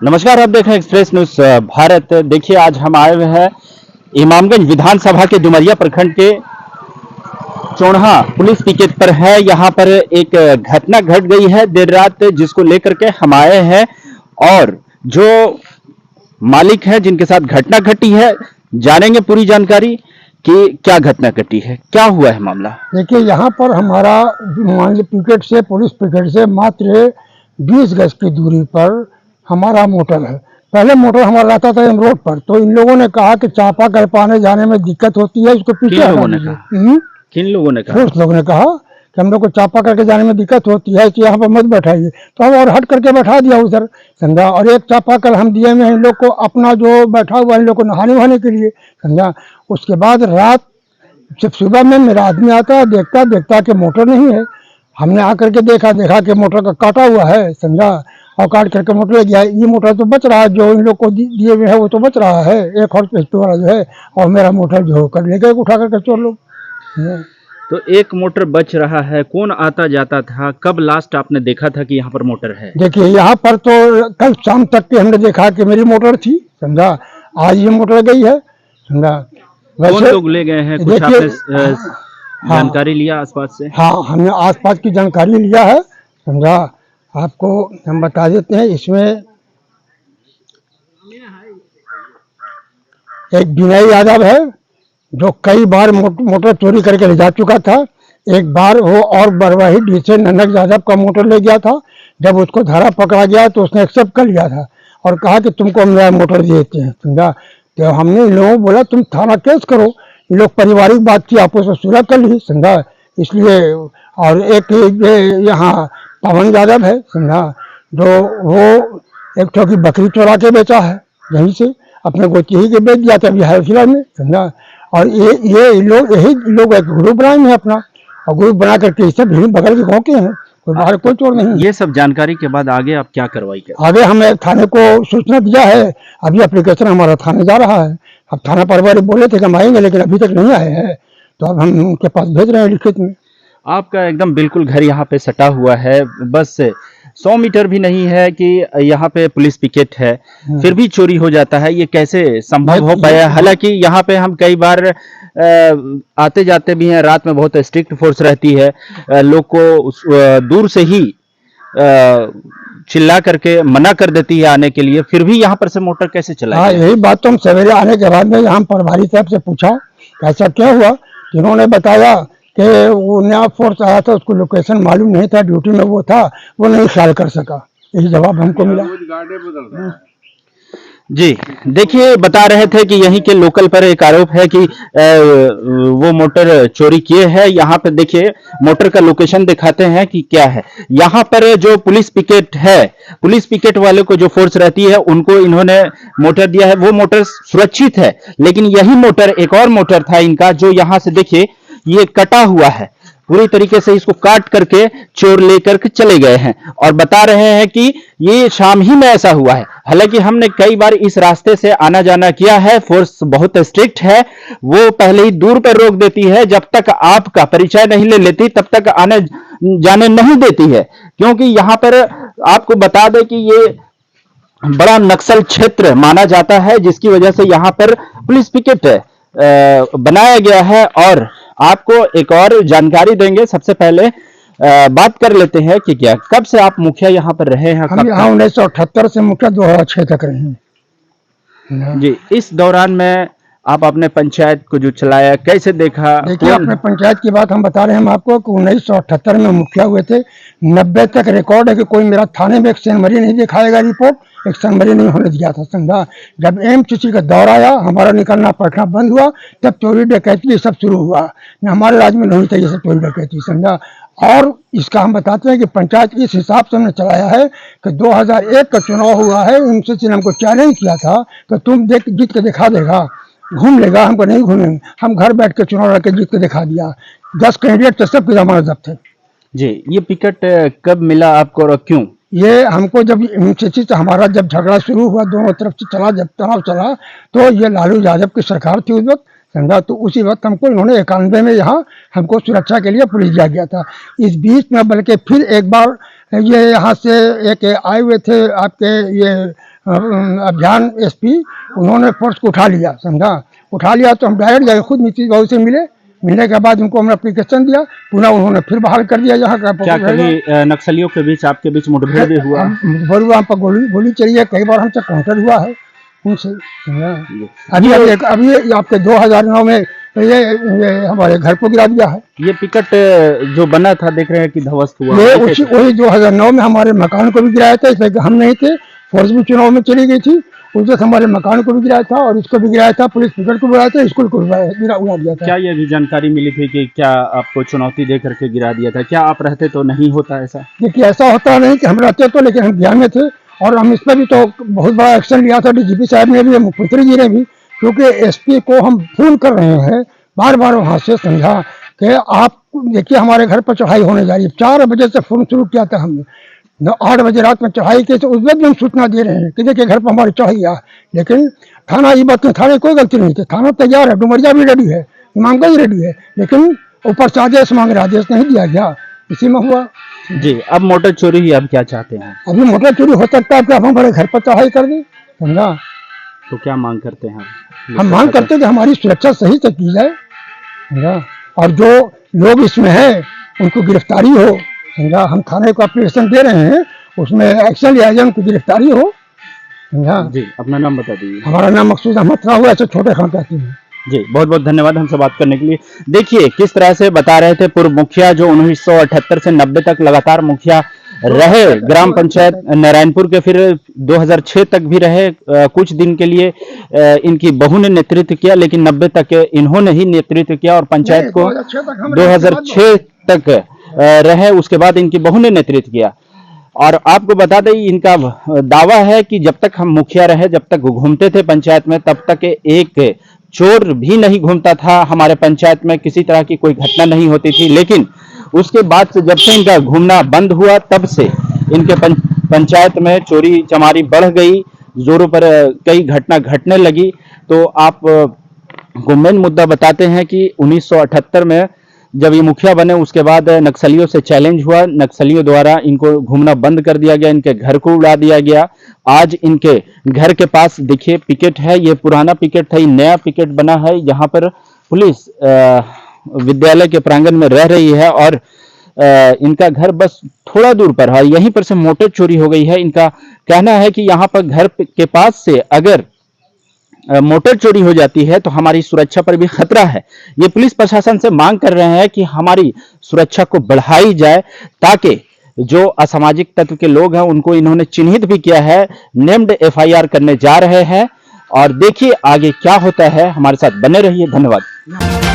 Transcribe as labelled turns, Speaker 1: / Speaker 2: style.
Speaker 1: नमस्कार, आप देख रहे हैं एक्सप्रेस न्यूज भारत। देखिए, आज हम आए हुए हैं इमामगंज विधानसभा के डुमरिया प्रखंड के चोन्हा पुलिस पिकेट पर है। यहाँ पर एक घटना घट गई है देर रात, जिसको लेकर के हम आए हैं। और जो मालिक है जिनके साथ घटना घटी है, जानेंगे पूरी जानकारी कि क्या घटना घटी है, क्या हुआ है मामला।
Speaker 2: देखिए, यहाँ पर हमारा पिकेट से पुलिस पिकेट से मात्र 20 गज की दूरी पर हमारा मोटर है। पहले मोटर हमारा रहता था एम रोड पर, तो इन लोगों ने कहा कि चापा कर पाने जाने में दिक्कत होती है, इसको पीछे
Speaker 1: किन लोगों ने कहा? किन लोगों ने कहा?
Speaker 2: लोगों ने कहा कि हम लोग को चापा करके जाने में दिक्कत होती है, तो यहाँ पर मत बैठाइए। तो हम और हट करके बैठा दिया उधर, समझा। और एक चापा कल हम दिए में इन लोग को, अपना जो बैठा हुआ इन लोग को नहाने वहाने के लिए, समझा। उसके बाद रात जब सुबह में मेरा आदमी आता है, देखता देखता कि मोटर नहीं है। हमने आकर के देखा कि मोटर का काटा हुआ है, समझा। और काट करके मोटर ले गया। ये मोटर तो बच रहा है, जो इन लोग को दिए हुए है वो तो बच रहा है, एक और पेस्टो वाला जो है। और मेरा मोटर जो कर ले गए उठा करके चोर लोग।
Speaker 1: तो एक मोटर बच रहा है, कौन आता जाता था? कब लास्ट आपने देखा था कि यहाँ पर मोटर है?
Speaker 2: देखिए, यहाँ पर तो कल शाम तक के हमने देखा कि मेरी मोटर थी, समझा। आज ये मोटर गई है, समझा।
Speaker 1: कौन लोग ले गए हैं? कुछ आपने जानकारी लिया आसपास से?
Speaker 2: हाँ, हमने आसपास की जानकारी लिया है, समझा। आपको हम बता देते हैं। इसमें एक विनय यादव है, जो कई बार मोटर चोरी करके ले जा चुका था। एक बार वो और बरवाही डी से ननक यादव का मोटर ले गया था। जब उसको धरा पकड़ा गया तो उसने एक्सेप्ट कर लिया था और कहा कि तुमको हम नया मोटर देते हैं, समझा। तो हमने इन लोगों को बोला तुम थाना केस करो। इन लोग पारिवारिक बात की, आपस में सुलह कर ली, समझा। इसलिए और एक यहाँ पवन यादव है, समझा, जो वो एक ठोकी बकरी चोरा के बेचा है, यहीं से अपने गोची ही के बेच दिया था बिहार जिला में, समझा। और ये लोग यही लोग एक ग्रुप बनाए हैं अपना, और ग्रुप बना करके इसे भी बगल के गाँव के हैं, कोई बाहर कोई चोर नहीं।
Speaker 1: ये सब जानकारी के बाद आगे आप क्या कार्रवाई करें?
Speaker 2: आगे हमें थाने को सूचना दिया है। अभी एप्लीकेशन हमारा थाने जा रहा है। अब थाना प्रभारी बोले थे कि हम आएंगे, लेकिन अभी तक नहीं आए हैं, तो अब हम उनके पास भेज रहे हैं लिखित में।
Speaker 1: आपका एकदम बिल्कुल घर यहाँ पे सटा हुआ है, बस 100 मीटर भी नहीं है कि यहाँ पे पुलिस पिकेट है, फिर भी चोरी हो जाता है। ये कैसे संभव हो पाया? हालांकि यहाँ पे हम कई बार आते जाते भी हैं, रात में बहुत स्ट्रिक्ट फोर्स रहती है, लोग को दूर से ही चिल्ला करके मना कर देती है आने के लिए, फिर भी यहाँ पर से मोटर कैसे चला?
Speaker 2: हाँ, यही बात तो हम सवेरे आने के बाद में यहाँ प्रभारी साहब से पूछा ऐसा क्या हुआ। जिन्होंने बताया कि वो नया फोर्स आया था, उसको लोकेशन मालूम नहीं था, ड्यूटी में वो था, वो नहीं ख्याल कर सका। यही जवाब हमको मिला।
Speaker 1: जी, देखिए, बता रहे थे कि यहीं के लोकल पर एक आरोप है कि वो मोटर चोरी किए हैं। यहाँ पर देखिए, मोटर का लोकेशन दिखाते हैं कि क्या है। यहाँ पर जो पुलिस पिकेट है, पुलिस पिकेट वाले को जो फोर्स रहती है, उनको इन्होंने मोटर दिया है। वो मोटर सुरक्षित है, लेकिन यही मोटर, एक और मोटर था इनका, जो यहाँ से देखिए ये कटा हुआ है पूरी तरीके से। इसको काट करके चोर लेकर के चले गए हैं और बता रहे हैं कि ये शाम ही में ऐसा हुआ है। हालांकि हमने कई बार इस रास्ते से आना जाना किया है, फोर्स बहुत स्ट्रिक्ट है, वो पहले ही दूर पर रोक देती है। जब तक आपका परिचय नहीं ले लेती तब तक आने जाने नहीं देती है, क्योंकि यहाँ पर आपको बता दें कि ये बड़ा नक्सल क्षेत्र माना जाता है, जिसकी वजह से यहाँ पर पुलिस पिकेट बनाया गया है। और आपको एक और जानकारी देंगे। सबसे पहले बात कर लेते हैं कि क्या, कब से आप मुखिया यहाँ पर रहे हैं?
Speaker 2: हम यहाँ 1978 से मुखिया 2006 तक रहे हैं।
Speaker 1: जी, इस दौरान में आप अपने पंचायत को जो चलाया, कैसे देखा?
Speaker 2: देखिए, अपने पंचायत की बात हम बता रहे हैं हम आपको कि 1978 में मुखिया हुए थे। 90 तक रिकॉर्ड है कि कोई मेरा थाने में एक सैनमरी नहीं दिखाएगा, रिपोर्ट एक सैनमरी नहीं होने दिया था, समझा। जब एमसीसी का दौर आया, हमारा निकलना पढ़ना बंद हुआ, तब चोरी डकैती ये सब शुरू हुआ। हमारे राज्य में नहीं था ये सब चोरी डकैती, समझा। और इसका हम बताते हैं कि पंचायत इस हिसाब से हमने चलाया है कि 2001 का चुनाव हुआ है, एमसीसी ने हमको चैलेंज किया था कि तुम जीत के दिखा देगा, घूम लेगा। हमको नहीं घूमेंगे, हम घर बैठ के चुनाव लड़के जीत के दिखा दिया। 10 कैंडिडेट सबके जमानत जब्त है।
Speaker 1: जी, ये पिकेट कब मिला आपको और क्यों?
Speaker 2: ये हमको जब एमसीसी से हमारा जब झगड़ा शुरू हुआ, दोनों तरफ से चला, जब तनाव चला, तो ये लालू यादव की सरकार थी उस वक्त, समझा। तो उसी वक्त हमको इन्होंने 91 में यहाँ हमको सुरक्षा के लिए पुलिस दिया गया था। इस बीच में बल्कि फिर एक बार ये यहाँ से एक आए हुए थे आपके ये अभियान एसपी, उन्होंने फोर्स को उठा लिया, समझा। उठा लिया तो हम डायरेक्ट जाके खुद नीतीश बाबू से मिले। मिलने के बाद उनको हमने एप्लीकेशन दिया, पुनः उन्होंने फिर बहाल कर दिया। यहाँ का
Speaker 1: क्या कभी नक्सलियों के बीच आपके बीच मुठभेड़ भी हुआ?
Speaker 2: मुठभेड़ हुआ, हम पर गोली चली है, कई बार हमसे काउंटर हुआ है उनसे। अभी आपके 2009 में ये हमारे घर को गिरा दिया है।
Speaker 1: ये पिकट जो बना था, देख रहे हैं कि ध्वस्त हुआ।
Speaker 2: ये वही 2009 में हमारे मकान को भी गिराया था, इसलिए कि हम नहीं थे, फौज भी चुनाव में चली गई थी, उस वक्त हमारे मकान को भी गिराया था और इसको भी गिराया था, पुलिस पिकट को गिराया था, स्कूल को उड़ा दिया था।
Speaker 1: क्या ये भी जानकारी मिली थी कि क्या आपको चुनौती दे करके गिरा दिया था? क्या आप रहते तो नहीं होता ऐसा?
Speaker 2: देखिए, ऐसा होता नहीं कि हम रहते तो, लेकिन हम बिहार में थे और हम इस पर भी तो बहुत बड़ा एक्शन लिया था, डीजीपी साहब ने भी, मुख्यमंत्री जी ने भी, क्योंकि एसपी को हम फोन कर रहे हैं बार बार वहाँ से, समझा कि आप देखिए हमारे घर पर चढ़ाई होने जा रही है। 4 बजे से फोन शुरू किया था हमने, 8 बजे रात में चढ़ाई की, तो उस वक्त भी हम सूचना दे रहे हैं कि देखिए घर पर हमारी चढ़ाई गया। लेकिन थाना ये बात, थाने कोई गलती नहीं थी, थाना तैयार है, डुमरिया भी रेडी है, इमामगंज रेडी है, लेकिन ऊपर से आदेश मांग रहे, आदेश नहीं दिया गया, इसी में हुआ।
Speaker 1: जी, अब मोटर चोरी आप क्या चाहते हैं?
Speaker 2: अभी मोटर चोरी हो सकता है कि अब हमारे घर पर चढ़ाई कर दें, समझा।
Speaker 1: तो क्या मांग करते हैं?
Speaker 2: हम मांग करते हैं कि हमारी सुरक्षा सही से की जाए, समझा, और जो लोग इसमें हैं उनको गिरफ्तारी हो, समझा। हम थाने को एप्लीकेशन दे रहे हैं, उसमें एक्शन लिया जाए, उनको गिरफ्तारी हो, समझा।
Speaker 1: जी, अपना नाम बता दीजिए।
Speaker 2: हमारा नाम मकसूद अहमद राव है, ऐसे छोटे खान कहते हैं।
Speaker 1: जी, बहुत बहुत धन्यवाद हमसे बात करने के लिए। देखिए किस तरह से बता रहे थे पूर्व मुखिया, जो 1978 से 90 तक लगातार मुखिया रहे ग्राम पंचायत नारायणपुर के, फिर 2006 तक भी रहे। कुछ दिन के लिए इनकी बहू ने नेतृत्व किया, लेकिन 90 तक इन्होंने ही नेतृत्व किया और पंचायत को 2006 तक रहे। उसके बाद इनकी बहू ने नेतृत्व किया। और आपको बता दें, इनका दावा है कि जब तक हम मुखिया रहे, जब तक घूमते थे पंचायत में, तब तक एक चोर भी नहीं घूमता था हमारे पंचायत में, किसी तरह की कोई घटना नहीं होती थी। लेकिन उसके बाद से, जब से इनका घूमना बंद हुआ, तब से इनके पंचायत में चोरी चमारी बढ़ गई, जोरों पर कई घटना घटने लगी। तो आप को मेन मुद्दा बताते हैं कि 1978 में जब ये मुखिया बने, उसके बाद नक्सलियों से चैलेंज हुआ, नक्सलियों द्वारा इनको घूमना बंद कर दिया गया, इनके घर को उड़ा दिया गया। आज इनके घर के पास देखिए पिकेट है, ये पुराना पिकेट था, ये नया पिकेट बना है। यहाँ पर पुलिस विद्यालय के प्रांगण में रह रही है और इनका घर बस थोड़ा दूर पर है। यहीं पर से मोटर चोरी हो गई है। इनका कहना है कि यहाँ पर घर के पास से अगर मोटर चोरी हो जाती है तो हमारी सुरक्षा पर भी खतरा है। ये पुलिस प्रशासन से मांग कर रहे हैं कि हमारी सुरक्षा को बढ़ाई जाए, ताकि जो असामाजिक तत्व के लोग हैं उनको इन्होंने चिन्हित भी किया है, नेम्ड एफआईआर करने जा रहे हैं। और देखिए आगे क्या होता है, हमारे साथ बने रहिए। धन्यवाद।